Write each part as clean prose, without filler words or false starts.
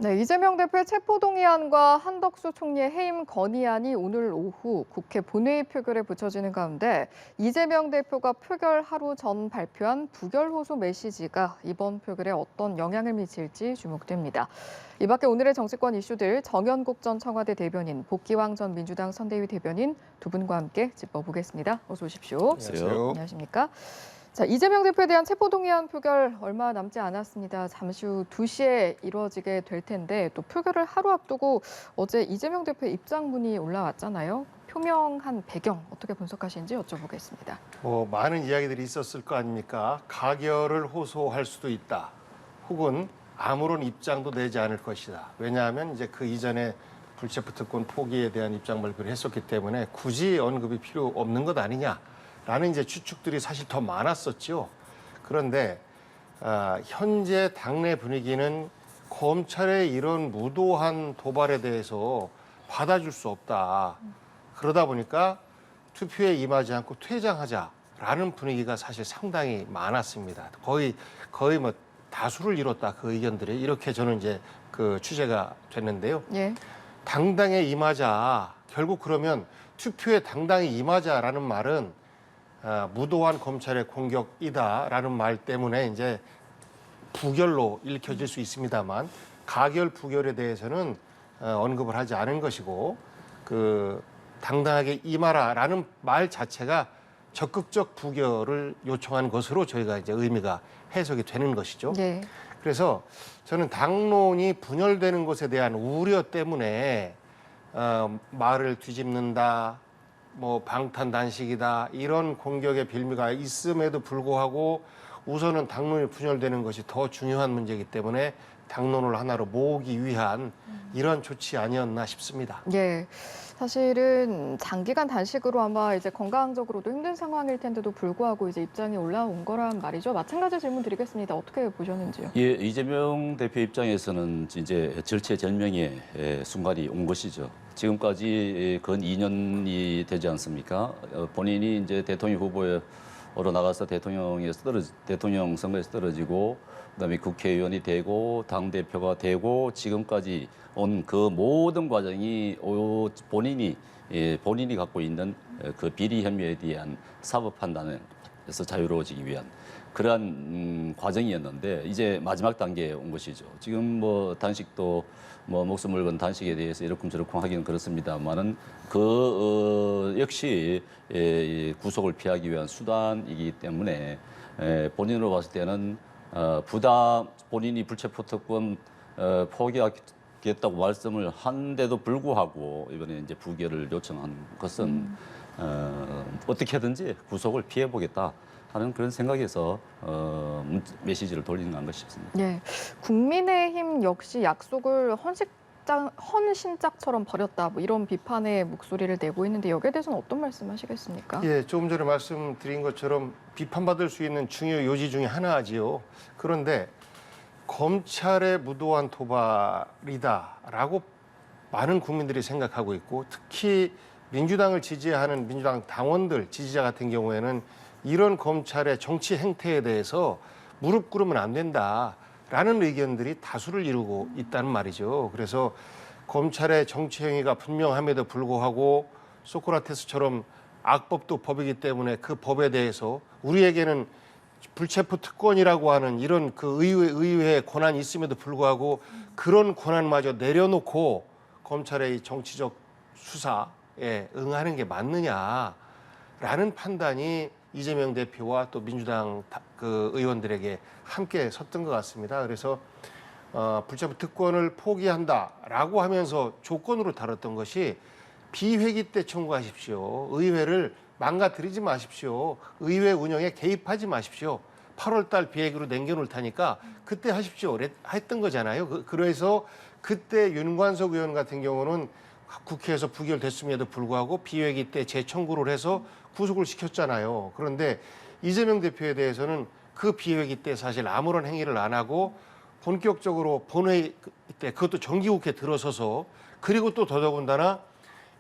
네, 이재명 대표의 체포동의안과 한덕수 총리의 해임 건의안이 오늘 오후 국회 본회의 표결에 붙여지는 가운데 이재명 대표가 표결 하루 전 발표한 부결 호소 메시지가 이번 표결에 어떤 영향을 미칠지 주목됩니다. 이 밖에 오늘의 정치권 이슈들 정연국 전 청와대 대변인, 복기왕 전 민주당 선대위 대변인 두 분과 함께 짚어보겠습니다. 어서 오십시오. 안녕하세요. 안녕하십니까? 자, 이재명 대표에 대한 체포동의안 표결 얼마 남지 않았습니다. 잠시 후 2시에 이루어지게 될 텐데 또 표결을 하루 앞두고 어제 이재명 대표의 입장문이 올라왔잖아요. 표명한 배경 어떻게 분석하시는지 여쭤보겠습니다. 많은 이야기들이 있었을 거 아닙니까? 가결을 호소할 수도 있다. 혹은 아무런 입장도 내지 않을 것이다. 왜냐하면 이제 그 이전에 불체포 특권 포기에 대한 입장 발표를 했었기 때문에 굳이 언급이 필요 없는 것 아니냐라는 이제 추측들이 사실 더 많았었죠. 그런데 현재 당내 분위기는 검찰의 이런 무도한 도발에 대해서 받아줄 수 없다. 그러다 보니까 투표에 임하지 않고 퇴장하자라는 분위기가 사실 상당히 많았습니다. 거의 뭐 다수를 이뤘다 그 의견들이 이렇게 저는 이제 그 취재가 됐는데요. 예. 당당에 임하자. 결국 그러면 투표에 당당히 임하자라는 말은 무도한 검찰의 공격이다라는 말 때문에 이제 부결로 읽혀질 수 있습니다만 가결 부결에 대해서는 언급을 하지 않은 것이고 그 당당하게 임하라라는 말 자체가 적극적 부결을 요청한 것으로 저희가 이제 의미가 해석이 되는 것이죠. 네. 그래서 저는 당론이 분열되는 것에 대한 우려 때문에 말을 뒤집는다, 뭐 방탄단식이다 이런 공격의 빌미가 있음에도 불구하고 우선은 당론이 분열되는 것이 더 중요한 문제이기 때문에 당론을 하나로 모으기 위한 이런 조치 아니었나 싶습니다. 예. 사실은 장기간 단식으로 아마 이제 건강적으로도 힘든 상황일 텐데도 불구하고 이제 입장이 올라온 거란 말이죠. 마찬가지 질문 드리겠습니다. 어떻게 보셨는지요? 예, 이재명 대표 입장에서는 이제 절체절명의 순간이 온 것이죠. 지금까지 근 2년이 되지 않습니까? 본인이 이제 대통령 후보로 나가서 대통령 선거에서 떨어지고 그다음에 국회의원이 되고 당 대표가 되고 지금까지 온 그 모든 과정이 본인이 갖고 있는 그 비리 혐의에 대한 사법 판단에서 자유로워지기 위한 그러한 과정이었는데 이제 마지막 단계에 온 것이죠. 지금 뭐 단식도 뭐 목숨을 건 단식에 대해서 이러쿵저러쿵 하기는 그렇습니다만은 역시 구속을 피하기 위한 수단이기 때문에 본인으로 봤을 때는 본인이 불체포 특권 포기하겠다고 말씀을 한데도 불구하고 이번에 이제 부결을 요청한 것은 어떻게든지 구속을 피해보겠다 하는 그런 생각에서 메시지를 돌리는 것 싶습니다. 예. 국민의힘 역시 약속을 헌신짝처럼 버렸다. 뭐 이런 비판의 목소리를 내고 있는데 여기에 대해서는 어떤 말씀하시겠습니까? 예, 조금 전에 말씀드린 것처럼 비판받을 수 있는 중요 요지 중에 하나지요. 그런데 검찰의 무도한 도발이다라고 많은 국민들이 생각하고 있고 특히 민주당을 지지하는 민주당 당원들, 지지자 같은 경우에는 이런 검찰의 정치 행태에 대해서 무릎 꿇으면 안 된다라는 의견들이 다수를 이루고 있다는 말이죠. 그래서 검찰의 정치 행위가 분명함에도 불구하고 소크라테스처럼 악법도 법이기 때문에 그 법에 대해서 우리에게는 불체포 특권이라고 하는 이런 그 의회의 권한이 있음에도 불구하고 그런 권한마저 내려놓고 검찰의 이 정치적 수사에 응하는 게 맞느냐라는 판단이 이재명 대표와 또 민주당 그 의원들에게 함께 섰던 것 같습니다. 그래서 불체포 특권을 포기한다라고 하면서 조건으로 다뤘던 것이 비회기 때 청구하십시오. 의회를 망가뜨리지 마십시오. 의회 운영에 개입하지 마십시오. 8월 달 비회기로 남겨놓을 테니까 그때 하십시오. 했던 거잖아요. 그래서 그때 윤관석 의원 같은 경우는 국회에서 부결됐음에도 불구하고 비회기 때 재청구를 해서 구속을 시켰잖아요. 그런데 이재명 대표에 대해서는 그 비회기 때 사실 아무런 행위를 안 하고 본격적으로 본회의 때 그것도 정기국회 들어서서 그리고 또 더더군다나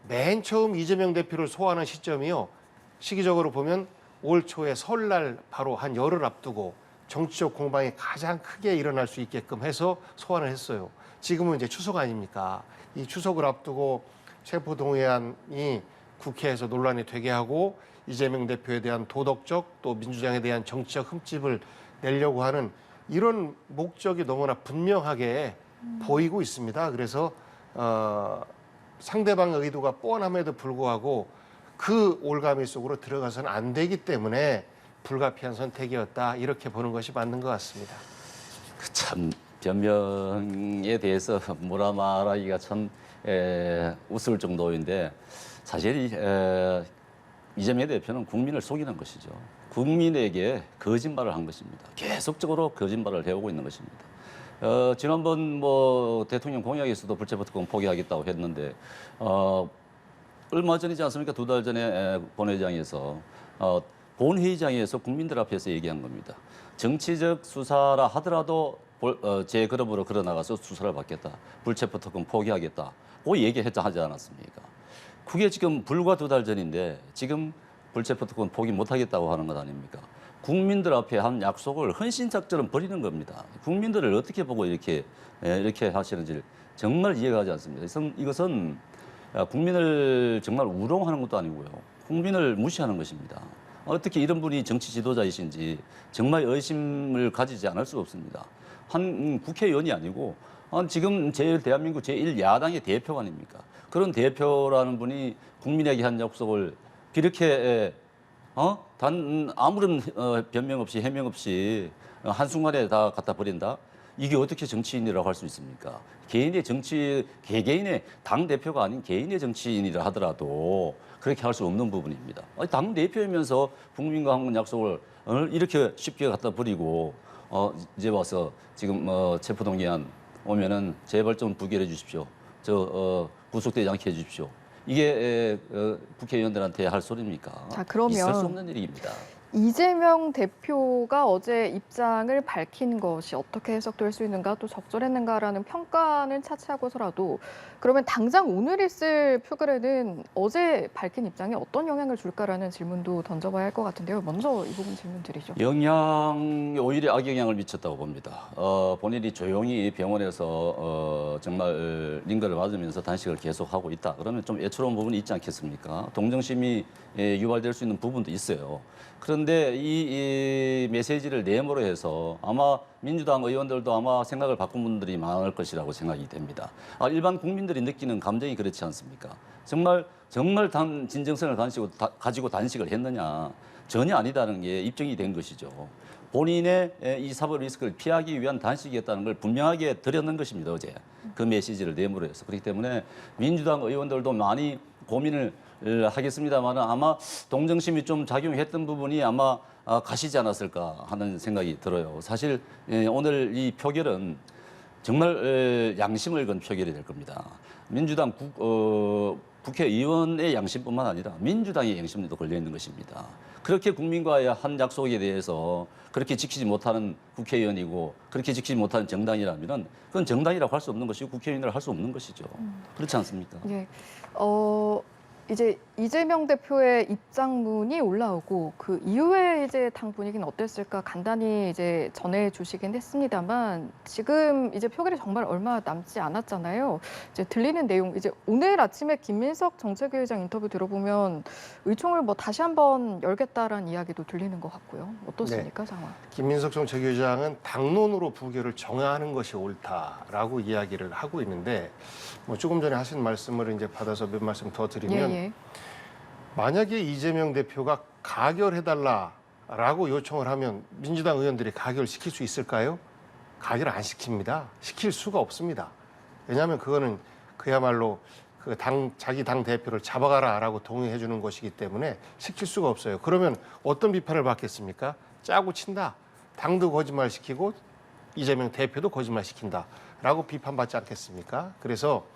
맨 처음 이재명 대표를 소환한 시점이요. 시기적으로 보면 올 초에 설날 바로 한 열흘 앞두고 정치적 공방이 가장 크게 일어날 수 있게끔 해서 소환을 했어요. 지금은 이제 추석 아닙니까? 이 추석을 앞두고 체포동의안이 국회에서 논란이 되게 하고 이재명 대표에 대한 도덕적 또 민주당에 대한 정치적 흠집을 내려고 하는 이런 목적이 너무나 분명하게 보이고 있습니다. 그래서 상대방의 의도가 뻔함에도 불구하고 그 올가미 속으로 들어가서는 안 되기 때문에 불가피한 선택이었다 이렇게 보는 것이 맞는 것 같습니다. 참 변명에 대해서 뭐라 말하기가 참 웃을 정도인데 사실 이재명 대표는 국민을 속이는 것이죠. 국민에게 거짓말을 한 것입니다. 계속적으로 거짓말을 해오고 있는 것입니다. 지난번 뭐 대통령 공약에서도 불체포 특권 포기하겠다고 했는데 얼마 전이지 않습니까? 2달 전에 본회의장에서 본회의장에서 국민들 앞에서 얘기한 겁니다. 정치적 수사라 하더라도 제 그룹으로 걸어나가서 수사를 받겠다. 불체포 특권 포기하겠다. 그 얘기했자 하지 않았습니까? 그게 지금 불과 2달 전인데 지금 불체포 특권 포기 못하겠다고 하는 것 아닙니까? 국민들 앞에 한 약속을 헌신작처럼 버리는 겁니다. 국민들을 어떻게 보고 이렇게 하시는지 정말 이해가 가지 않습니다. 이것은 국민을 정말 우롱하는 것도 아니고요. 국민을 무시하는 것입니다. 어떻게 이런 분이 정치 지도자이신지 정말 의심을 가지지 않을 수가 없습니다. 한 국회의원이 아니고 지금 대한민국 제1야당의 대표 아닙니까? 그런 대표라는 분이 국민에게 한 약속을 이렇게 단 아무런 변명 없이 해명 없이 한순간에 다 갖다 버린다? 이게 어떻게 정치인이라고 할 수 있습니까? 개개인의 당 대표가 아닌 개인의 정치인이라 하더라도 그렇게 할 수 없는 부분입니다. 당 대표이면서 국민과 한 약속을 이렇게 쉽게 갖다 버리고 이제 와서 지금 체포동의안 오면은 제발 좀 부결해 주십시오. 구속되지 않게 해주십시오. 이게 국회의원들한테 할 소리입니까? 자, 그러면 있을 수 없는 일입니다. 이재명 대표가 어제 입장을 밝힌 것이 어떻게 해석될 수 있는가 또 적절했는가라는 평가는 차치하고서라도 그러면 당장 오늘 있을 표결에는 어제 밝힌 입장에 어떤 영향을 줄까라는 질문도 던져봐야 할 것 같은데요. 먼저 이 부분 질문 드리죠. 오히려 악영향을 미쳤다고 봅니다. 본인이 조용히 병원에서 정말 링거를 맞으면서 단식을 계속하고 있다. 그러면 좀 애처로운 부분이 있지 않겠습니까? 동정심이 유발될 수 있는 부분도 있어요. 그런데 이 메시지를 내모로 해서 아마 민주당 의원들도 아마 생각을 바꾼 분들이 많을 것이라고 생각이 됩니다. 일반 국민들이 느끼는 감정이 그렇지 않습니까? 정말 진정성을 가지고 단식을 했느냐? 전혀 아니다는 게 입증이 된 것이죠. 본인의 이 사법 리스크를 피하기 위한 단식이었다는 걸 분명하게 드러낸 것입니다. 어제 그 메시지를 내모로 해서. 그렇기 때문에 민주당 의원들도 많이 고민을 하겠습니다만 아마 동정심이 좀 작용했던 부분이 아마 가시지 않았을까 하는 생각이 들어요. 사실 오늘 이 표결은 정말 양심을 건 표결이 될 겁니다. 민주당 국회의원의 양심뿐만 아니라 민주당의 양심도 걸려 있는 것입니다. 그렇게 국민과의 한 약속에 대해서 그렇게 지키지 못하는 국회의원이고 그렇게 지키지 못하는 정당이라면 그건 정당이라고 할 수 없는 것이고 국회의원이라고 할 수 없는 것이죠. 그렇지 않습니까? 예. 이제 이재명 대표의 입장문이 올라오고 그 이후에 이제 당 분위기는 어땠을까 간단히 이제 전해 주시긴 했습니다만 지금 이제 표결이 정말 얼마 남지 않았잖아요. 이제 들리는 내용 이제 오늘 아침에 김민석 정책위의장 인터뷰 들어보면 의총을 뭐 다시 한번 열겠다라는 이야기도 들리는 것 같고요. 어떻습니까, 상황? 김민석 정책위의장은 당론으로 부결을 정하는 것이 옳다라고 이야기를 하고 있는데 뭐 조금 전에 하신 말씀을 이제 받아서 몇 말씀 더 드리면 만약에 이재명 대표가 가결해달라라고 요청을 하면 민주당 의원들이 가결시킬 수 있을까요? 가결 안 시킵니다. 시킬 수가 없습니다. 왜냐하면 그거는 그야말로 자기 당 대표를 잡아가라라고 동의해 주는 것이기 때문에 시킬 수가 없어요. 그러면 어떤 비판을 받겠습니까? 짜고 친다. 당도 거짓말시키고 이재명 대표도 거짓말시킨다라고 비판받지 않겠습니까? 그래서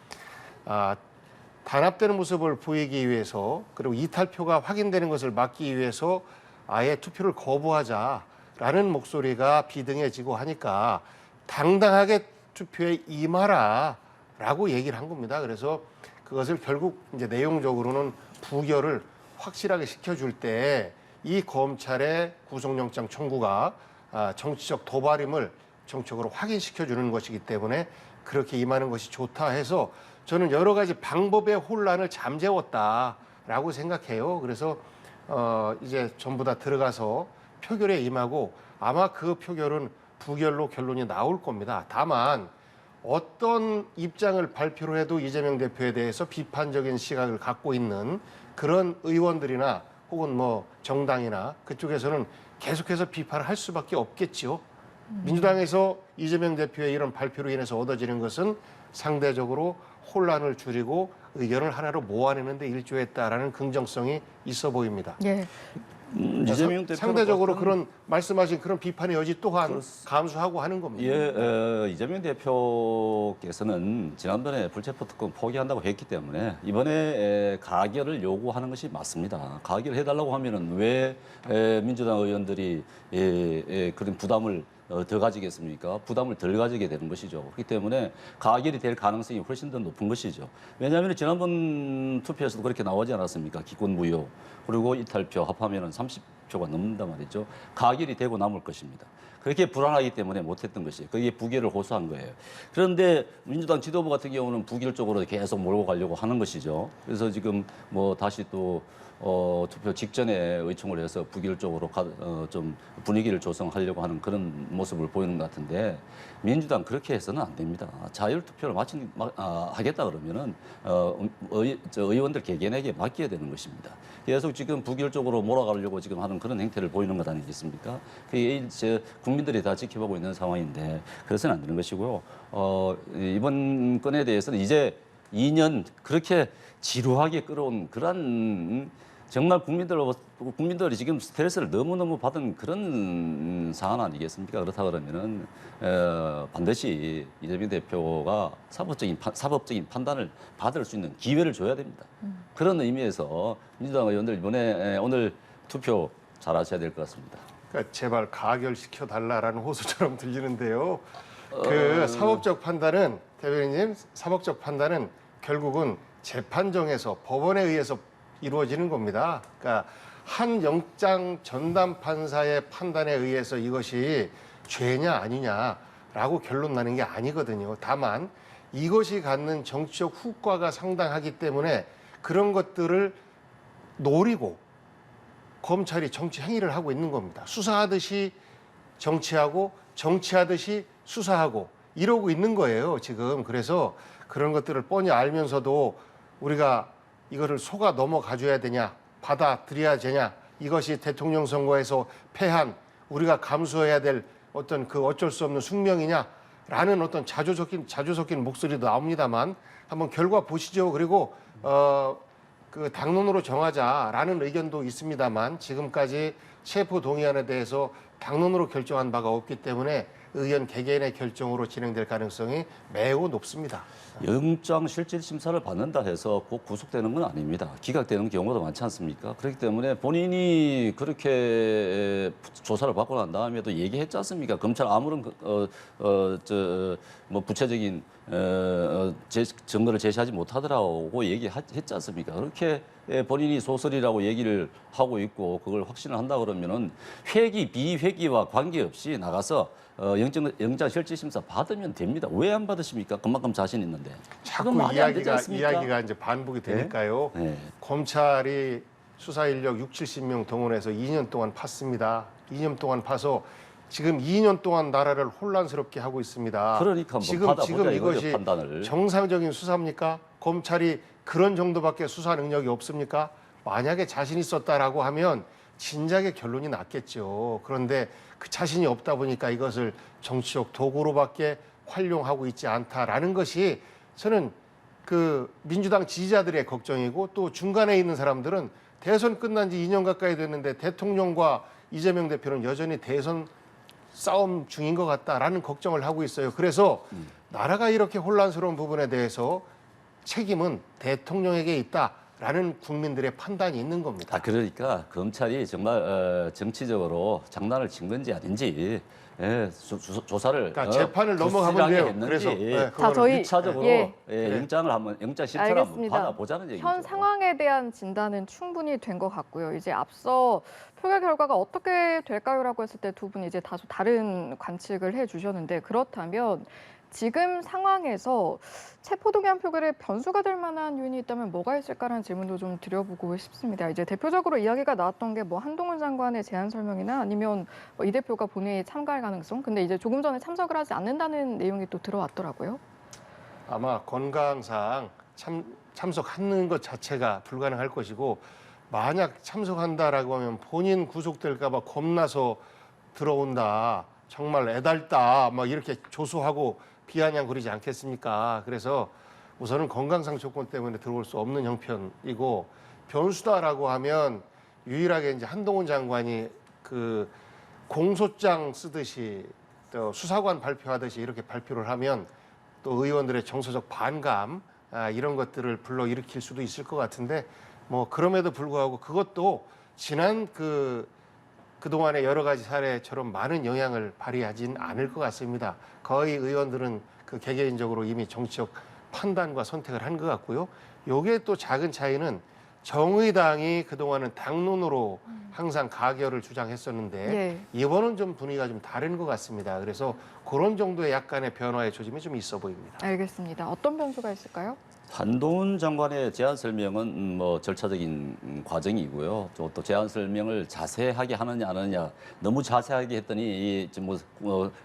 단합되는 모습을 보이기 위해서 그리고 이탈표가 확인되는 것을 막기 위해서 아예 투표를 거부하자라는 목소리가 비등해지고 하니까 당당하게 투표에 임하라라고 얘기를 한 겁니다. 그래서 그것을 결국 이제 내용적으로는 부결을 확실하게 시켜줄 때 이 검찰의 구속영장 청구가 정치적 도발임을 정책으로 확인시켜주는 것이기 때문에 그렇게 임하는 것이 좋다 해서 저는 여러 가지 방법의 혼란을 잠재웠다라고 생각해요. 그래서 이제 전부 다 들어가서 표결에 임하고 아마 그 표결은 부결로 결론이 나올 겁니다. 다만 어떤 입장을 발표를 해도 이재명 대표에 대해서 비판적인 시각을 갖고 있는 그런 의원들이나 혹은 뭐 정당이나 그쪽에서는 계속해서 비판을 할 수밖에 없겠지요. 민주당에서 이재명 대표의 이런 발표로 인해서 얻어지는 것은 상대적으로 혼란을 줄이고 의견을 하나로 모아내는 데 일조했다라는 긍정성이 있어 보입니다. 예. 이재명 대표 상대적으로 그런 말씀하신 그런 비판의 여지 또한 감수하고 하는 겁니다. 예, 이재명 대표께서는 지난번에 불체포 특권 포기한다고 했기 때문에 이번에 가결을 요구하는 것이 맞습니다. 가결을 해달라고 하면은 왜 민주당 의원들이 그런 부담을 더 가지겠습니까? 부담을 덜 가지게 되는 것이죠. 그렇기 때문에 가결이 될 가능성이 훨씬 더 높은 것이죠. 왜냐하면 지난번 투표에서도 그렇게 나오지 않았습니까? 기권 무효 그리고 이탈표 합하면 30표가 넘는단 말이죠. 가결이 되고 남을 것입니다. 그렇게 불안하기 때문에 못했던 것이에요. 그게 부결을 호소한 거예요. 그런데 민주당 지도부 같은 경우는 부결 쪽으로 계속 몰고 가려고 하는 것이죠. 그래서 지금 뭐 다시 또 투표 직전에 의총을 해서 부결 쪽으로 좀 분위기를 조성하려고 하는 그런 모습을 보이는 것 같은데 민주당 그렇게 해서는 안 됩니다. 자율 투표를 하겠다 그러면은 의원들 개개인에게 맡겨야 되는 것입니다. 계속 지금 부결 쪽으로 몰아가려고 지금 하는 그런 행태를 보이는 것 아니겠습니까? 그게 국민들이 다 지켜보고 있는 상황인데 그래서는 안 되는 것이고요. 이번 건에 대해서는 이제 2년 그렇게 지루하게 끌어온 그런 정말 국민들이 지금 스트레스를 너무너무 받은 그런 상황 아니겠습니까? 그렇다 그러면은 반드시 이재명 대표가 사법적인 판단을 받을 수 있는 기회를 줘야 됩니다. 그런 의미에서 민주당 의원들 이번에 오늘 투표 잘하셔야 될 것 같습니다. 그러니까 제발 가결시켜 달라라는 호소처럼 들리는데요. 그 사법적 판단은 대변인님, 사법적 판단은 결국은 재판정에서 법원에 의해서 이루어지는 겁니다. 그러니까 한 영장 전담 판사의 판단에 의해서 이것이 죄냐 아니냐라고 결론 나는 게 아니거든요. 다만 이것이 갖는 정치적 후과가 상당하기 때문에 그런 것들을 노리고 검찰이 정치 행위를 하고 있는 겁니다. 수사하듯이 정치하고 정치하듯이 수사하고 이러고 있는 거예요, 지금. 그래서 그런 것들을 뻔히 알면서도 우리가 이거를 속아 넘어가줘야 되냐, 받아들여야 되냐, 이것이 대통령 선거에서 패한 우리가 감수해야 될 어떤 그 어쩔 수 없는 숙명이냐라는 어떤 자주 섞인 목소리도 나옵니다만 한번 결과 보시죠. 그리고 그 당론으로 정하자라는 의견도 있습니다만 지금까지 체포 동의안에 대해서 당론으로 결정한 바가 없기 때문에 의원 개개인의 결정으로 진행될 가능성이 매우 높습니다. 영장 실질 심사를 받는다 해서 꼭 구속되는 건 아닙니다. 기각되는 경우도 많지 않습니까? 그렇기 때문에 본인이 그렇게 조사를 받고 난 다음에도 얘기했지 않습니까? 검찰 아무런 구체적인 증거를 제시하지 못하더라고 얘기했지 않습니까? 그렇게 본인이 소설이라고 얘기를 하고 있고 그걸 확신을 한다 그러면은 회기 비회기와 관계없이 나가서 영장 실질 심사 받으면 됩니다. 왜 안 받으십니까? 그만큼 자신 있는데. 자꾸 이야기가 이제 반복이 되니까요. 네. 검찰이 수사 인력 70명 동원해서 2년 동안 팠습니다. 2년 동안 파서 지금 2년 동안 나라를 혼란스럽게 하고 있습니다. 그러니까 지금 이것이 판단을. 정상적인 수사입니까? 검찰이 그런 정도밖에 수사 능력이 없습니까? 만약에 자신 있었다라고 하면 진작에 결론이 났겠죠. 그런데 그 자신이 없다 보니까 이것을 정치적 도구로밖에 활용하고 있지 않다라는 것이 저는 그 민주당 지지자들의 걱정이고 또 중간에 있는 사람들은 대선 끝난 지 2년 가까이 됐는데 대통령과 이재명 대표는 여전히 대선 싸움 중인 것 같다라는 걱정을 하고 있어요. 그래서 나라가 이렇게 혼란스러운 부분에 대해서 책임은 대통령에게 있다라는 국민들의 판단이 있는 겁니다. 그러니까 검찰이 정말 정치적으로 장난을 친 건지 아닌지 조사를 그러니까 재판을 넘어가면 돼요. 했는지 그래서 자, 저희 1차적으로 영장 심사를 한번 알겠습니다. 받아보자는 얘기죠. 현 상황에 대한 진단은 충분히 된 것 같고요. 이제 앞서 표결 결과가 어떻게 될까요라고 했을 때 두 분이 이제 다소 다른 관측을 해주셨는데 그렇다면 지금 상황에서 체포동의안 표결에 변수가 될 만한 요인이 있다면 뭐가 있을까라는 질문도 좀 드려보고 싶습니다. 이제 대표적으로 이야기가 나왔던 게 뭐 한동훈 장관의 제안 설명이나 아니면 뭐이 대표가 본회의에 참가할 가능성. 근데 이제 조금 전에 참석을 하지 않는다는 내용이 또 들어왔더라고요. 아마 건강상 참석하는 것 자체가 불가능할 것이고 만약 참석한다라고 하면 본인 구속될까 봐 겁나서 들어온다. 정말 애달다. 막 이렇게 조소하고 비아냥거리지 않겠습니까? 그래서 우선은 건강상 조건 때문에 들어올 수 없는 형편이고 변수다라고 하면 유일하게 이제 한동훈 장관이 그 공소장 쓰듯이 또 수사관 발표하듯이 이렇게 발표를 하면 또 의원들의 정서적 반감 이런 것들을 불러일으킬 수도 있을 것 같은데 뭐 그럼에도 불구하고 그것도 지난 그동안의 여러 가지 사례처럼 많은 영향을 발휘하진 않을 것 같습니다. 거의 의원들은 그 개개인적으로 이미 정치적 판단과 선택을 한 것 같고요. 요게 또 작은 차이는 정의당이 그동안은 당론으로 항상 가결을 주장했었는데 예. 이번은 좀 분위기가 좀 다른 것 같습니다. 그래서 그런 정도의 약간의 변화의 조짐이 좀 있어 보입니다. 알겠습니다. 어떤 변수가 있을까요? 한동훈 장관의 제안 설명은 뭐 절차적인 과정이고요. 또 제안 설명을 자세하게 하느냐 안 하느냐 너무 자세하게 했더니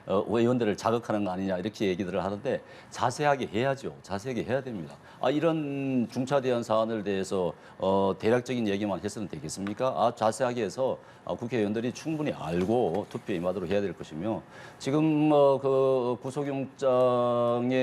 의원들을 자극하는 거 아니냐 이렇게 얘기들을 하는데 자세하게 해야죠. 자세하게 해야 됩니다. 이런 중차대한 사안을 대해서 대략적인 얘기만 해서는 되겠습니까? 자세하게 해서 국회의원들이 충분히 알고 투표에 임하도록 해야 될 것이며 지금 그 구속영장의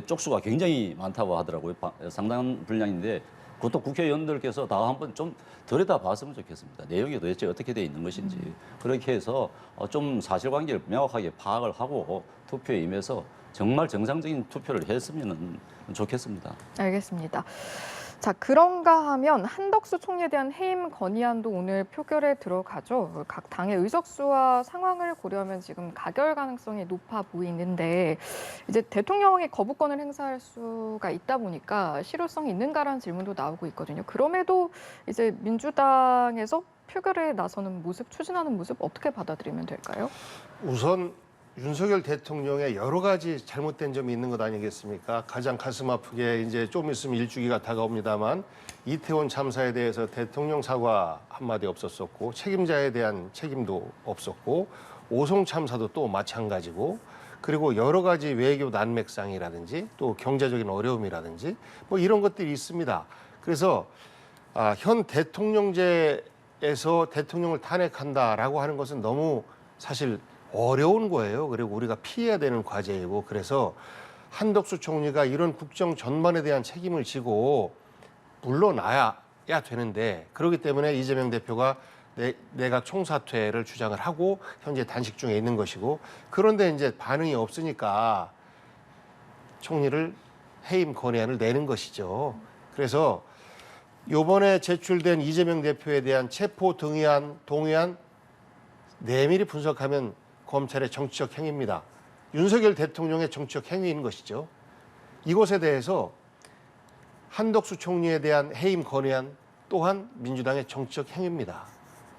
쪽수가 굉장히 많다고 하더라고요. 상당한 분량인데 그것도 국회의원들께서 다 한번 좀 들여다봤으면 좋겠습니다. 내용이 도대체 어떻게 돼 있는 것인지 그렇게 해서 좀 사실관계를 명확하게 파악을 하고 투표에 임해서 정말 정상적인 투표를 했으면 좋겠습니다. 알겠습니다. 자, 그런가 하면 한덕수 총리에 대한 해임 건의안도 오늘 표결에 들어가죠. 각 당의 의석수와 상황을 고려하면 지금 가결 가능성이 높아 보이는데 이제 대통령이 거부권을 행사할 수가 있다 보니까 실효성이 있는가라는 질문도 나오고 있거든요. 그럼에도 이제 민주당에서 표결에 나서는 모습, 추진하는 모습 어떻게 받아들이면 될까요? 우선 윤석열 대통령의 여러 가지 잘못된 점이 있는 것 아니겠습니까? 가장 가슴 아프게 이제 좀 있으면 일주기가 다가옵니다만 이태원 참사에 대해서 대통령 사과 한마디 없었었고 책임자에 대한 책임도 없었고 오송 참사도 또 마찬가지고 그리고 여러 가지 외교 난맥상이라든지 또 경제적인 어려움이라든지 뭐 이런 것들이 있습니다. 그래서 현 대통령제에서 대통령을 탄핵한다라고 하는 것은 너무 사실 어려운 거예요. 그리고 우리가 피해야 되는 과제이고 그래서 한덕수 총리가 이런 국정 전반에 대한 책임을 지고 물러나야 되는데 그렇기 때문에 이재명 대표가 내각 총사퇴를 주장을 하고 현재 단식 중에 있는 것이고 그런데 이제 반응이 없으니까 총리를 해임 건의안을 내는 것이죠. 그래서 이번에 제출된 이재명 대표에 대한 체포 동의안 내밀히 분석하면 검찰의 정치적 행위입니다. 윤석열 대통령의 정치적 행위인 것이죠. 이것에 대해서 한덕수 총리에 대한 해임 건의안 또한 민주당의 정치적 행위입니다.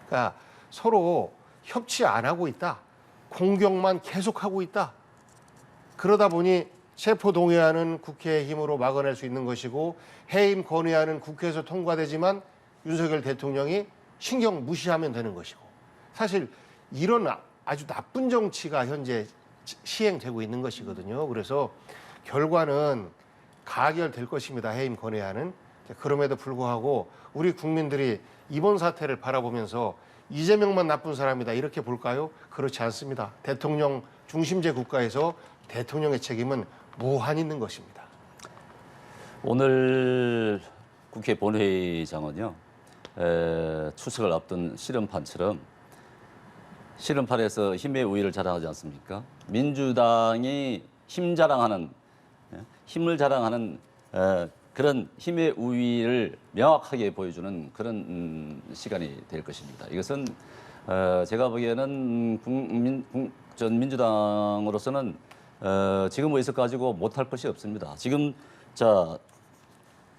그러니까 서로 협치 안 하고 있다. 공격만 계속하고 있다. 그러다 보니 체포 동의안은 국회의 힘으로 막아낼 수 있는 것이고 해임 건의안은 국회에서 통과되지만 윤석열 대통령이 신경 무시하면 되는 것이고 사실 이런 아주 나쁜 정치가 현재 시행되고 있는 것이거든요. 그래서 결과는 가결될 것입니다. 해임 건의안은. 그럼에도 불구하고 우리 국민들이 이번 사태를 바라보면서 이재명만 나쁜 사람이다 이렇게 볼까요? 그렇지 않습니다. 대통령 중심제 국가에서 대통령의 책임은 무한 있는 것입니다. 오늘 국회 본회의장은요. 추석을 앞둔 씨름판처럼 씨름판에서 힘의 우위를 자랑하지 않습니까? 민주당이 힘을 자랑하는 그런 힘의 우위를 명확하게 보여주는 그런 시간이 될 것입니다. 이것은 제가 보기에는 전 민주당으로서는 지금 의석 가지고 못할 것이 없습니다. 지금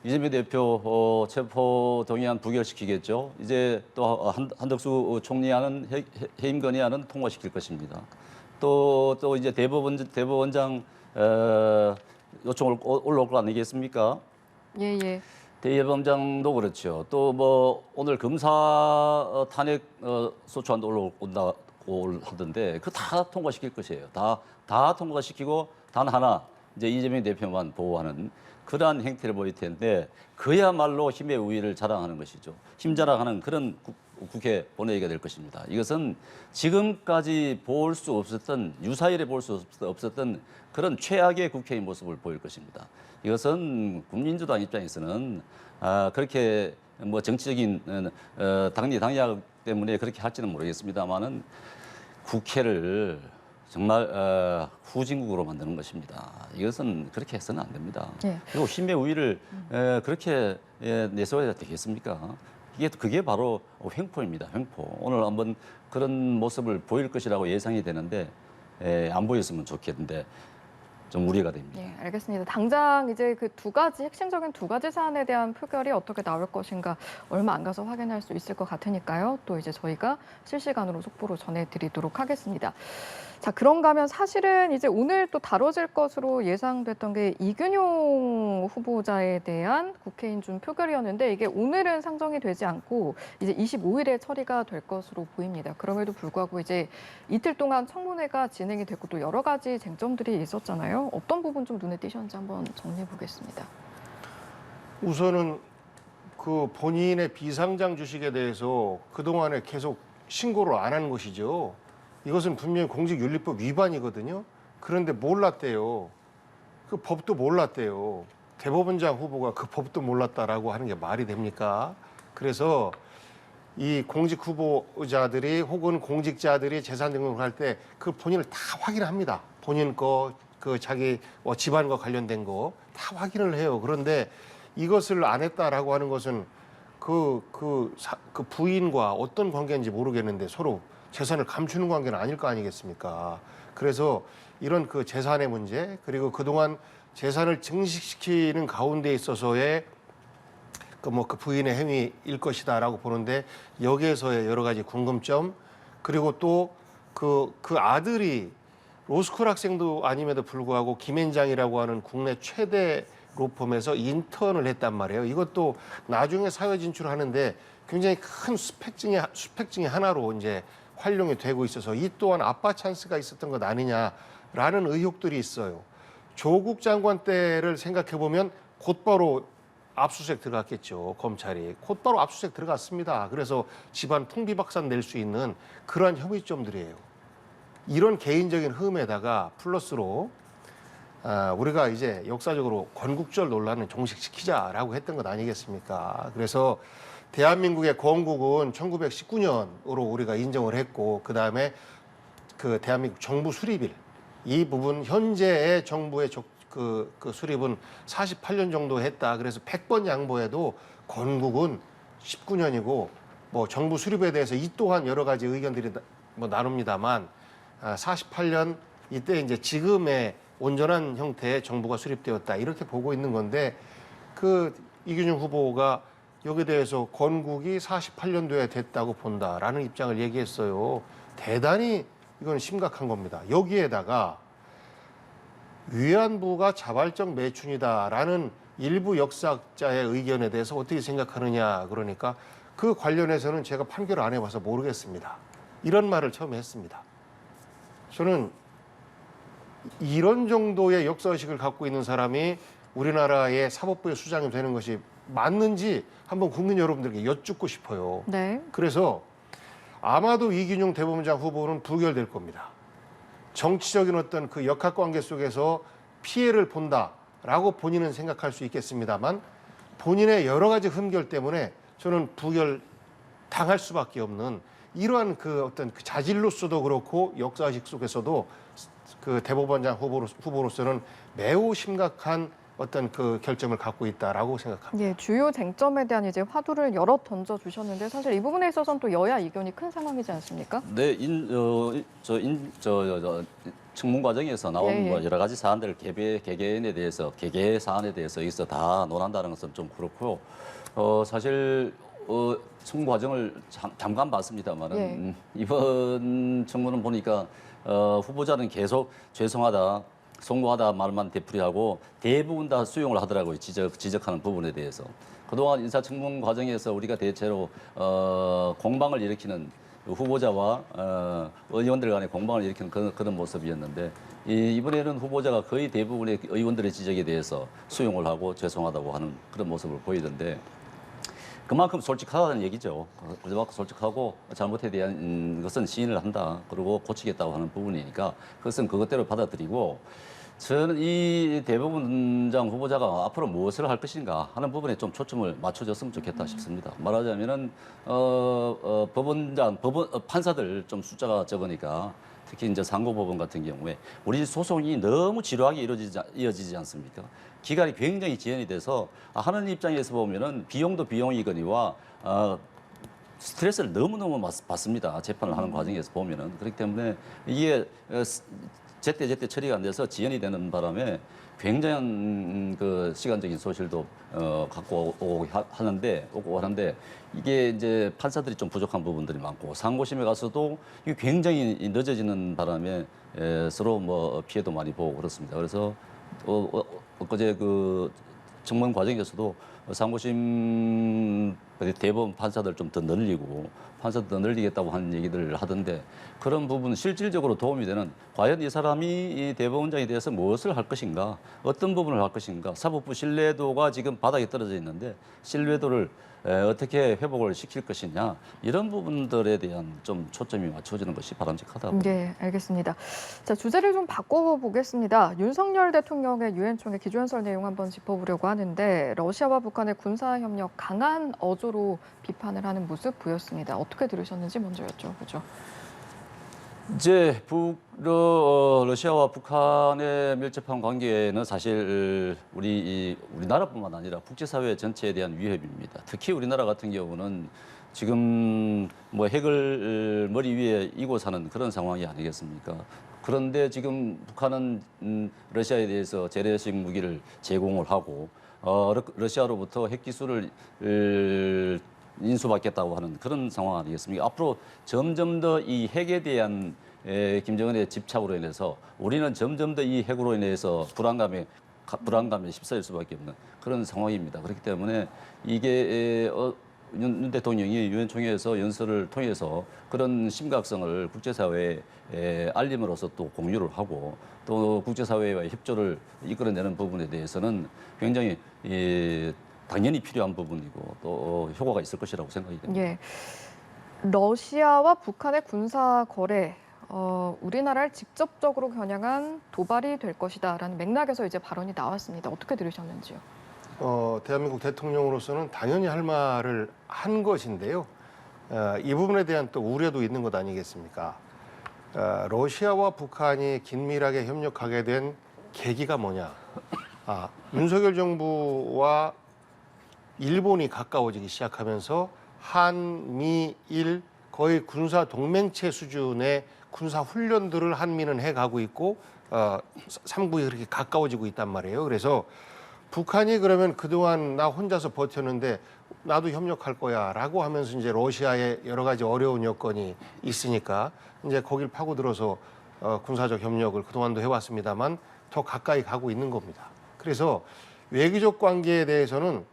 이재명 대표 체포 동의안 부결시키겠죠. 이제 또 한덕수 총리안은 해임 건의안은 통과시킬 것입니다. 또 이제 대법원장 요청을 올라올 거 아니겠습니까? 예, 예. 대법원장도 그렇죠. 또 뭐 오늘 검사 탄핵 소추안도 올라온다고 하던데 그 다 통과시킬 것이에요. 다 통과시키고 단 하나 이제 이재명 대표만 보호하는 그러한 행태를 보일 텐데 그야말로 힘의 우위를 자랑하는 것이죠. 힘 자랑하는 그런 국회 본회의가 될 것입니다. 이것은 지금까지 볼 수 없었던 유사일에 볼 수 없었던 그런 최악의 국회의 모습을 보일 것입니다. 이것은 국민주당 입장에서는 그렇게 뭐 정치적인 당리당략 때문에 그렇게 할지는 모르겠습니다만은 국회를 정말 후진국으로 만드는 것입니다. 이것은 그렇게 해서는 안 됩니다. 예. 그리고 힘의 우위를 그렇게 내세워야 되겠습니까? 그게 바로 횡포입니다. 횡포. 오늘 한번 그런 모습을 보일 것이라고 예상이 되는데 안 보였으면 좋겠는데 좀 우려가 됩니다. 예, 알겠습니다. 당장 이제 그 두 가지 핵심적인 두 가지 사안에 대한 표결이 어떻게 나올 것인가 얼마 안 가서 확인할 수 있을 것 같으니까요. 또 이제 저희가 실시간으로 속보로 전해드리도록 하겠습니다. 자, 그런가 하면 사실은 이제 오늘 또 다뤄질 것으로 예상됐던 게 이균용 후보자에 대한 국회 인준 표결이었는데 이게 오늘은 상정이 되지 않고 이제 25일에 처리가 될 것으로 보입니다. 그럼에도 불구하고 이제 이틀 동안 청문회가 진행이 됐고 또 여러 가지 쟁점들이 있었잖아요. 어떤 부분 좀 눈에 띄셨는지 한번 정리해 보겠습니다. 우선은 그 본인의 비상장 주식에 대해서 그동안에 계속 신고를 안 한 것이죠. 이것은 분명히 공직윤리법 위반이거든요. 그런데 몰랐대요. 그 법도 몰랐대요. 대법원장 후보가 그 법도 몰랐다라고 하는 게 말이 됩니까? 그래서 이 공직 후보자들이 혹은 공직자들이 재산 등록을 할 때 그 본인을 다 확인합니다. 본인 거, 그 자기 집안과 관련된 거 다 확인을 해요. 그런데 이것을 안 했다라고 하는 것은 그 부인과 어떤 관계인지 모르겠는데 서로 재산을 감추는 관계는 아닐 거 아니겠습니까? 그래서 이런 그 재산의 문제 그리고 그동안 재산을 증식시키는 가운데 있어서의 그 부인의 행위일 것이다라고 보는데 여기에서의 여러 가지 궁금점 그리고 또 그 아들이 로스쿨 학생도 아님에도 불구하고 김앤장이라고 하는 국내 최대 로펌에서 인턴을 했단 말이에요. 이것도 나중에 사회 진출하는데 굉장히 큰 스펙 중에 하나로 이제 활용이 되고 있어서 이 또한 아빠 찬스가 있었던 것 아니냐라는 의혹들이 있어요. 조국 장관 때를 생각해 보면 곧바로 압수수색 들어갔겠죠. 검찰이 곧바로 압수수색 들어갔습니다. 그래서 집안 풍비박산 낼 수 있는 그러한 혐의점들이에요. 이런 개인적인 흠에다가 플러스로 우리가 이제 역사적으로 건국절 논란을 종식시키자라고 했던 것 아니겠습니까? 그래서 대한민국의 건국은 1919년으로 우리가 인정을 했고 그다음에 그 대한민국 정부 수립일 이 부분 현재의 정부의 그 수립은 48년 정도 했다. 그래서 100번 양보해도 건국은 19년이고 뭐 정부 수립에 대해서 이 또한 여러 가지 의견들이 뭐 나눕니다만 48년 이때 이제 지금의 온전한 형태의 정부가 수립되었다. 이렇게 보고 있는 건데 그 이균용 후보가 여기에 대해서 건국이 48년도에 됐다고 본다라는 입장을 얘기했어요. 대단히 이건 심각한 겁니다. 여기에다가 위안부가 자발적 매춘이다라는 일부 역사학자의 의견에 대해서 어떻게 생각하느냐 그러니까 그 관련해서는 제가 판결을 안 해봐서 모르겠습니다. 이런 말을 처음에 했습니다. 저는 이런 정도의 역사의식을 갖고 있는 사람이 우리나라의 사법부의 수장이 되는 것이 맞는지 한번 국민 여러분들께 여쭙고 싶어요. 네. 그래서 아마도 이균용 대법원장 후보는 부결될 겁니다. 정치적인 어떤 그 역학관계 속에서 피해를 본다라고 본인은 생각할 수 있겠습니다만 본인의 여러 가지 흠결 때문에 저는 부결 당할 수밖에 없는 이러한 그 어떤 그 자질로서도 그렇고 역사의식 속에서도 그 대법원장 후보로서는 매우 심각한 어떤 그 결점을 갖고 있다라고 생각합니다. 예, 주요 쟁점에 대한 이제 화두를 여러 던져 주셨는데 사실 이 부분에 있어서는 또 여야 이견이 큰 상황이지 않습니까? 네, 청문 과정에서 나온 예, 예. 뭐 여러 가지 사안들 개개 사안에 대해서 여기서 다 논한다는 것은 좀 그렇고 사실 청문 과정을 잠깐 봤습니다만은 예. 이번 청문은 보니까 후보자는 계속 죄송하다, 송구하다 말만 되풀이하고 대부분 다 수용을 하더라고요. 지적하는 부분에 대해서. 그동안 인사청문 과정에서 우리가 대체로 공방을 일으키는 후보자와 의원들 간의 공방을 일으키는 그런 모습이었는데 이번에는 후보자가 거의 대부분의 의원들의 지적에 대해서 수용을 하고 죄송하다고 하는 그런 모습을 보이던데 그만큼 솔직하다는 얘기죠. 그만큼 솔직하고 잘못에 대한 것은 시인을 한다. 그리고 고치겠다고 하는 부분이니까 그것은 그것대로 받아들이고 저는 이 대법원장 후보자가 앞으로 무엇을 할 것인가 하는 부분에 좀 초점을 맞춰줬으면 좋겠다 싶습니다. 말하자면은 판사들 좀 숫자가 적으니까 특히 이제 상고법원 같은 경우에 우리 소송이 너무 지루하게 이어지지 않습니까? 기간이 굉장히 지연이 돼서 하는 입장에서 보면은 비용도 비용이거니와 스트레스를 너무너무 받습니다. 재판을 하는 과정에서 보면은. 그렇기 때문에 이게 제때 처리가 안 돼서 지연이 되는 바람에 굉장한 그 시간적인 소실도 갖고 오고 하는데 이게 이제 판사들이 좀 부족한 부분들이 많고 상고심에 가서도 이게 굉장히 늦어지는 바람에 서로 뭐 피해도 많이 보고 그렇습니다. 그래서 엊그제 그 청문 과정에서도 상고심 대법원 판사들 좀 더 늘리고 판사들 더 늘리겠다고 하는 얘기들을 하던데 그런 부분 실질적으로 도움이 되는 과연 이 사람이 이 대법원장에 대해서 무엇을 할 것인가 어떤 부분을 할 것인가 사법부 신뢰도가 지금 바닥에 떨어져 있는데 신뢰도를 어떻게 회복을 시킬 것이냐 이런 부분들에 대한 좀 초점이 맞춰지는 것이 바람직하다고. 네, 알겠습니다. 자, 주제를 좀 바꿔보겠습니다. 윤석열 대통령의 유엔 총회 기조연설 내용 한번 짚어보려고 하는데 러시아와 북한의 군사협력 강한 어조로 비판을 하는 모습 보였습니다. 어떻게 들으셨는지 먼저 여쭤보죠. 이제 러시아와 북한의 밀접한 관계는 사실 우리나라뿐만 아니라 국제사회 전체에 대한 위협입니다. 특히 우리나라 같은 경우는 지금 뭐 핵을 머리 위에 이고 사는 그런 상황이 아니겠습니까? 그런데 지금 북한은 러시아에 대해서 재래식 무기를 제공을 하고 러시아로부터 핵 기술을 인수받겠다고 하는 그런 상황 아니겠습니까? 앞으로 점점 더 이 핵에 대한 김정은의 집착으로 인해서 우리는 점점 더 이 핵으로 인해서 불안감에 휩싸일 수밖에 없는 그런 상황입니다. 그렇기 때문에 이게 윤 대통령이 유엔 총회에서 연설을 통해서 그런 심각성을 국제사회에 알림으로써 또 공유를 하고 또 국제사회와의 협조를 이끌어내는 부분에 대해서는 굉장히 당연히 필요한 부분이고 또 효과가 있을 것이라고 생각이 됩니다. 예, 러시아와 북한의 군사 거래, 우리나라를 직접적으로 겨냥한 도발이 될 것이다라는 맥락에서 이제 발언이 나왔습니다. 어떻게 들으셨는지요? 대한민국 대통령으로서는 당연히 할 말을 한 것인데요. 이 부분에 대한 또 우려도 있는 것 아니겠습니까? 러시아와 북한이 긴밀하게 협력하게 된 계기가 뭐냐? 윤석열 정부와 일본이 가까워지기 시작하면서 한미일 거의 군사 동맹체 수준의 군사 훈련들을 한미는 해가고 있고 삼국이 그렇게 가까워지고 있단 말이에요. 그래서 북한이 그러면 그동안 나 혼자서 버텼는데 나도 협력할 거야라고 하면서 이제 러시아의 여러 가지 어려운 여건이 있으니까 이제 거길 파고들어서 군사적 협력을 그동안도 해왔습니다만 더 가까이 가고 있는 겁니다. 그래서 외교적 관계에 대해서는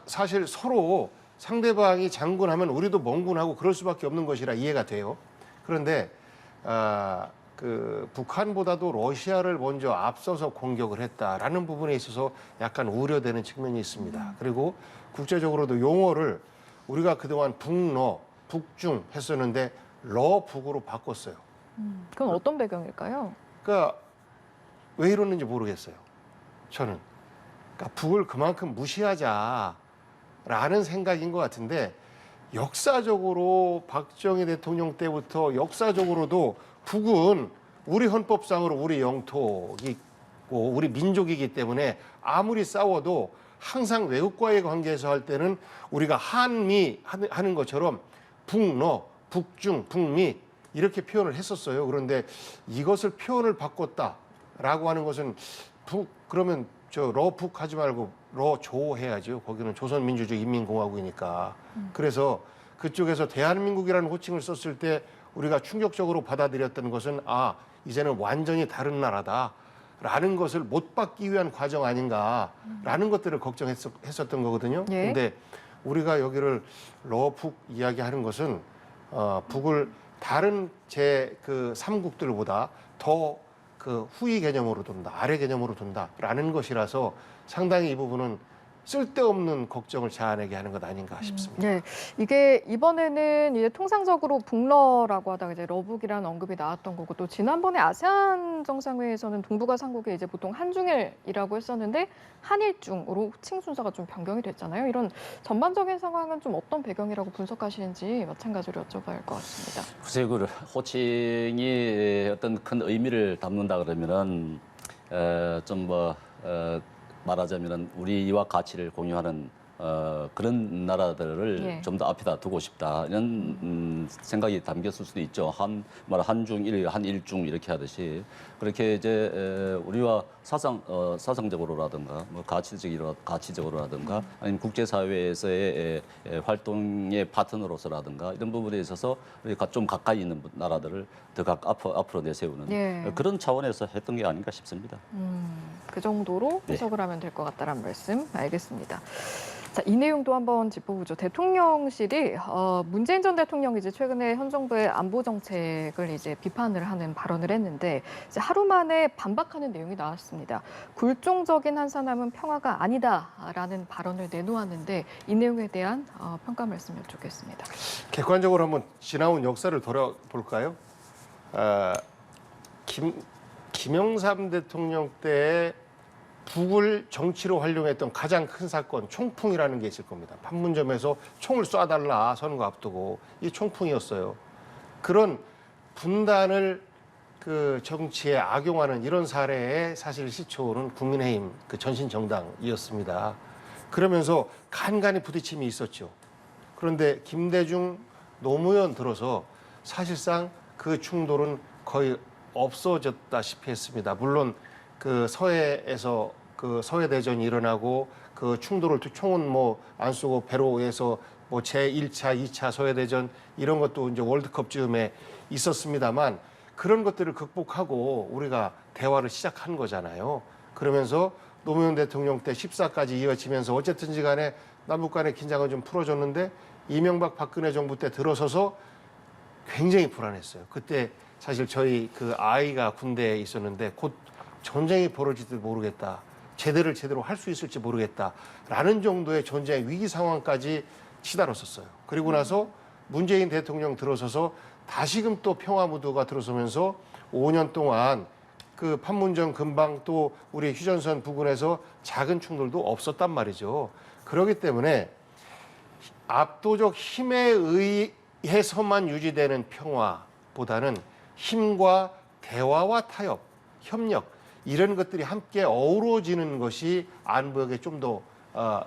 사실 서로 상대방이 장군하면 우리도 멍군하고 그럴 수밖에 없는 것이라 이해가 돼요. 그런데 그 북한보다도 러시아를 먼저 앞서서 공격을 했다라는 부분에 있어서 약간 우려되는 측면이 있습니다. 그리고 국제적으로도 용어를 우리가 그동안 북러, 북중 했었는데 러북으로 바꿨어요. 그건 어떤 배경일까요? 그러니까 왜 이러는지 모르겠어요. 저는. 그러니까 북을 그만큼 무시하자라는 생각인 것 같은데 역사적으로 박정희 대통령 때부터 역사적으로도 북은 우리 헌법상으로 우리 영토이고 우리 민족이기 때문에 아무리 싸워도 항상 외국과의 관계에서 할 때는 우리가 한미 하는 것처럼 북러, 북중, 북미 이렇게 표현을 했었어요. 그런데 이것을 표현을 바꿨다라고 하는 것은 그러면 저 러북 하지 말고 러조 해야죠. 거기는 조선민주주의 인민공화국이니까. 그래서 그쪽에서 대한민국이라는 호칭을 썼을 때 우리가 충격적으로 받아들였던 것은 아 이제는 완전히 다른 나라다라는 것을 못 받기 위한 과정 아닌가라는 것들을 걱정했었던 거거든요. 예. 근데 우리가 여기를 러북 이야기하는 것은 북을 다른 제 그 삼국들보다 더 그 후위 개념으로 둔다, 아래 개념으로 둔다라는 것이라서 상당히 이 부분은 쓸데없는 걱정을 자아내게 하는 것 아닌가 싶습니다. 네, 이게 이번에는 이제 통상적으로 북러라고 하다가 이제 러북이라는 언급이 나왔던 거고 또 지난번에 아세안 정상회의에서는 동북아 삼국이 이제 보통 한중일이라고 했었는데 한일중으로 호칭 순서가 좀 변경이 됐잖아요. 이런 전반적인 상황은 좀 어떤 배경이라고 분석하시는지 마찬가지로 여쭤봐야 할 것 같습니다. 글쎄요, 그 호칭이 어떤 큰 의미를 담는다 그러면은 말하자면은 우리와 가치를 공유하는 그런 나라들을 예. 좀 더 앞에다 두고 싶다 이런 생각이 담겼을 수도 있죠. 한중일, 한일중 이렇게 하듯이 그렇게 이제 우리와 사상적으로라든가 뭐 가치적으로라든가 아니면 국제사회에서의 활동의 파트너로서라든가 이런 부분에 있어서 우리가 좀 가까이 있는 나라들을 더 앞으로 내세우는 예. 그런 차원에서 했던 게 아닌가 싶습니다. 그 정도로 네. 해석을 하면 될 것 같다는 말씀 알겠습니다. 자, 이 내용도 한번 짚어보죠. 대통령실이 문재인 전 대통령이 이제 최근에 현 정부의 안보 정책을 이제 비판을 하는 발언을 했는데 이제 하루 만에 반박하는 내용이 나왔습니다. 굴종적인 한산함은 평화가 아니다라는 발언을 내놓았는데 이 내용에 대한 평가 말씀 여쭙겠습니다. 객관적으로 한번 지나온 역사를 돌아볼까요? 김영삼 대통령 때에 북을 정치로 활용했던 가장 큰 사건 총풍이라는 게 있을 겁니다. 판문점에서 총을 쏴달라 선거 앞두고 이 총풍이었어요. 그런 분단을 그 정치에 악용하는 이런 사례의 사실 시초는 국민의힘 그 전신 정당이었습니다. 그러면서 간간히 부딪힘이 있었죠. 그런데 김대중 노무현 들어서 사실상 그 충돌은 거의 없어졌다시피 했습니다. 물론 그 서해에서 그 서해 대전이 일어나고 그 충돌을 총은 뭐 안 쏘고 배로해서 뭐 제1차, 2차 서해 대전 이런 것도 이제 월드컵 즈음에 있었습니다만 그런 것들을 극복하고 우리가 대화를 시작한 거잖아요. 그러면서 노무현 대통령 때 14까지 이어지면서 어쨌든지 간에 남북 간의 긴장을 좀 풀어줬는데 이명박 박근혜 정부 때 들어서서 굉장히 불안했어요. 그때 사실 저희 그 아이가 군대에 있었는데 곧 전쟁이 벌어질지도 모르겠다. 제대로 할 수 있을지 모르겠다라는 정도의 전쟁의 위기 상황까지 치달았었어요. 그리고 나서 문재인 대통령 들어서서 다시금 또 평화 무드가 들어서면서 5년 동안 그 판문점 근방 또 우리 휴전선 부근에서 작은 충돌도 없었단 말이죠. 그렇기 때문에 압도적 힘에 의해서만 유지되는 평화보다는 힘과 대화와 타협, 협력 이런 것들이 함께 어우러지는 것이 안보에 좀 더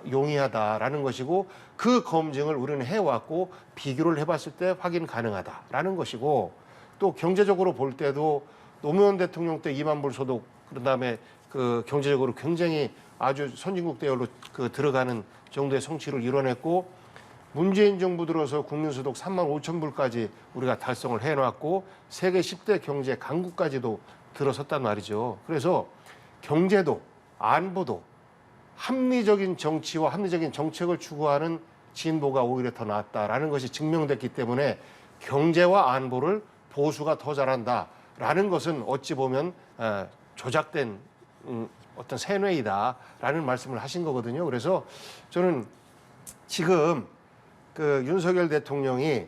용이하다라는 것이고 그 검증을 우리는 해왔고 비교를 해봤을 때 확인 가능하다라는 것이고 또 경제적으로 볼 때도 노무현 대통령 때 2만 불 소득 그다음에 그 경제적으로 굉장히 아주 선진국 대열로 그 들어가는 정도의 성취를 이뤄냈고 문재인 정부 들어서 국민소득 3만 5천 불까지 우리가 달성을 해놨고 세계 10대 경제 강국까지도 들어섰단 말이죠. 그래서 경제도 안보도 합리적인 정치와 합리적인 정책을 추구하는 진보가 오히려 더 낫다라는 것이 증명됐기 때문에 경제와 안보를 보수가 더 잘한다라는 것은 어찌 보면 조작된 어떤 세뇌이다라는 말씀을 하신 거거든요. 그래서 저는 지금 그 윤석열 대통령이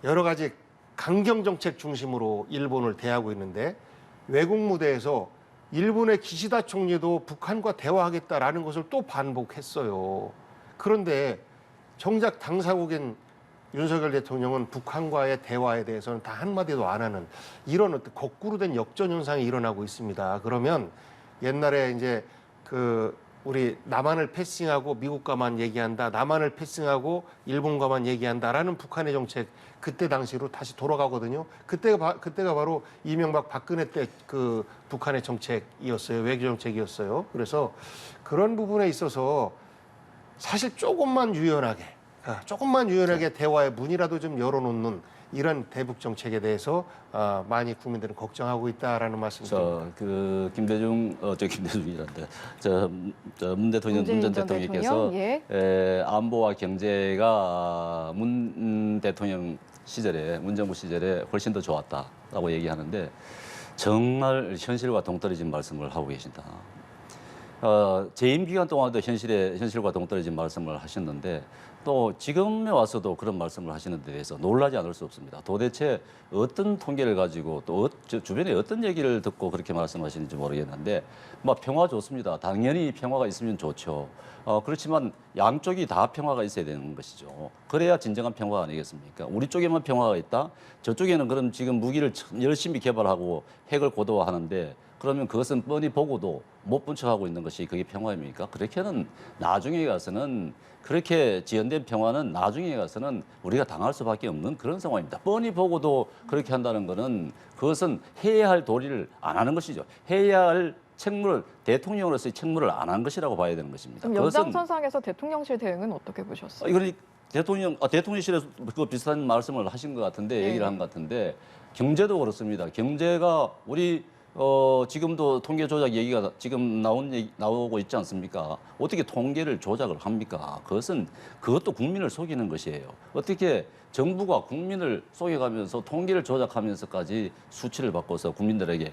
여러 가지 강경 정책 중심으로 일본을 대하고 있는데 외국 무대에서 일본의 기시다 총리도 북한과 대화하겠다라는 것을 또 반복했어요. 그런데 정작 당사국인 윤석열 대통령은 북한과의 대화에 대해서는 다 한마디도 안 하는 이런 어떤 거꾸로 된 역전 현상이 일어나고 있습니다. 그러면 옛날에 이제 그 우리 남한을 패싱하고 미국과만 얘기한다, 남한을 패싱하고 일본과만 얘기한다라는 북한의 정책 그때 당시로 다시 돌아가거든요. 그때가 바로 이명박 박근혜 때 그 북한의 정책이었어요. 외교 정책이었어요. 그래서 그런 부분에 있어서 사실 조금만 유연하게 대화의 문이라도 좀 열어놓는 이런 대북 정책에 대해서 많이 국민들은 걱정하고 있다라는 말씀드립니다. 그 김대중 김대중이란데 문 대통령 문재인 문 전 전 대통령께서 대통령, 안보와 경제가 문 대통령 시절에 문정부 시절에 훨씬 더 좋았다라고 얘기하는데 정말 현실과 동떨어진 말씀을 하고 계신다. 재임 기간 동안도 현실과 동떨어진 말씀을 하셨는데 또 지금에 와서도 그런 말씀을 하시는 데 대해서 놀라지 않을 수 없습니다. 도대체 어떤 통계를 가지고 또 주변에 어떤 얘기를 듣고 그렇게 말씀하시는지 모르겠는데 평화 좋습니다. 당연히 평화가 있으면 좋죠. 그렇지만 양쪽이 다 평화가 있어야 되는 것이죠. 그래야 진정한 평화 아니겠습니까? 우리 쪽에만 평화가 있다? 저쪽에는 그럼 지금 무기를 열심히 개발하고 핵을 고도화하는데 그러면 그것은 뻔히 보고도 못 본 척하고 있는 것이 그게 평화입니까? 그렇게는 나중에 가서는 그렇게 지연된 평화는 나중에 가서는 우리가 당할 수밖에 없는 그런 상황입니다. 뻔히 보고도 그렇게 한다는 것은 그것은 해야 할 도리를 안 하는 것이죠. 해야 할 책무를 대통령으로서의 책무를 안 한 것이라고 봐야 되는 것입니다. 그럼 연장선상에서 대통령실 대응은 어떻게 보셨어요? 그러니 대통령실에서 그 비슷한 말씀을 하신 것 같은데 얘기를 한 것 같은데 경제도 그렇습니다. 경제가 우리 지금도 통계 조작 얘기가 지금 나오고 있지 않습니까? 어떻게 통계를 조작을 합니까? 그것도 국민을 속이는 것이에요. 어떻게 정부가 국민을 속여가면서 통계를 조작하면서까지 수치를 바꿔서 국민들에게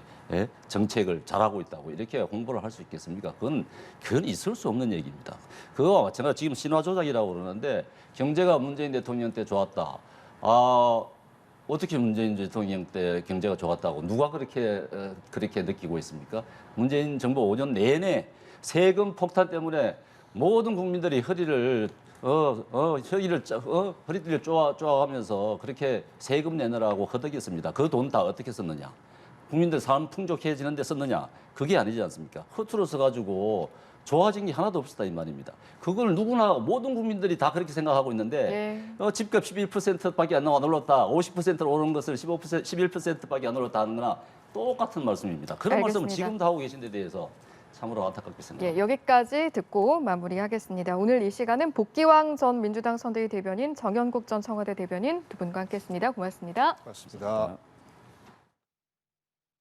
정책을 잘하고 있다고 이렇게 홍보를 할 수 있겠습니까? 그건 있을 수 없는 얘기입니다. 그거와 마찬가지로 지금 신화 조작이라고 그러는데 경제가 문재인 대통령 때 좋았다. 어떻게 문재인 대통령 때 경제가 좋았다고 누가 그렇게 느끼고 있습니까? 문재인 정부 5년 내내 세금 폭탄 때문에 모든 국민들이 허리를 쪼아가면서 그렇게 세금 내느라고 허덕였습니다. 그 돈 다 어떻게 썼느냐? 국민들 삶 풍족해지는 데 썼느냐? 그게 아니지 않습니까? 허투루 써가지고 좋아진 게 하나도 없었다 이 말입니다. 그걸 모든 국민들이 다 그렇게 생각하고 있는데 집값 11%밖에 안 올랐다. 50%로 오른 것을 11%밖에 안 올랐다 하는 거나 똑같은 말씀입니다. 그런 알겠습니다. 말씀을 지금도 하고 계신 데 대해서 참으로 안타깝게 생각합니다. 여기까지 듣고 마무리하겠습니다. 오늘 이 시간은 복귀왕 전 민주당 선대위 대변인, 정연국 전 청와대 대변인 두 분과 함께했습니다. 고맙습니다. 맞습니다.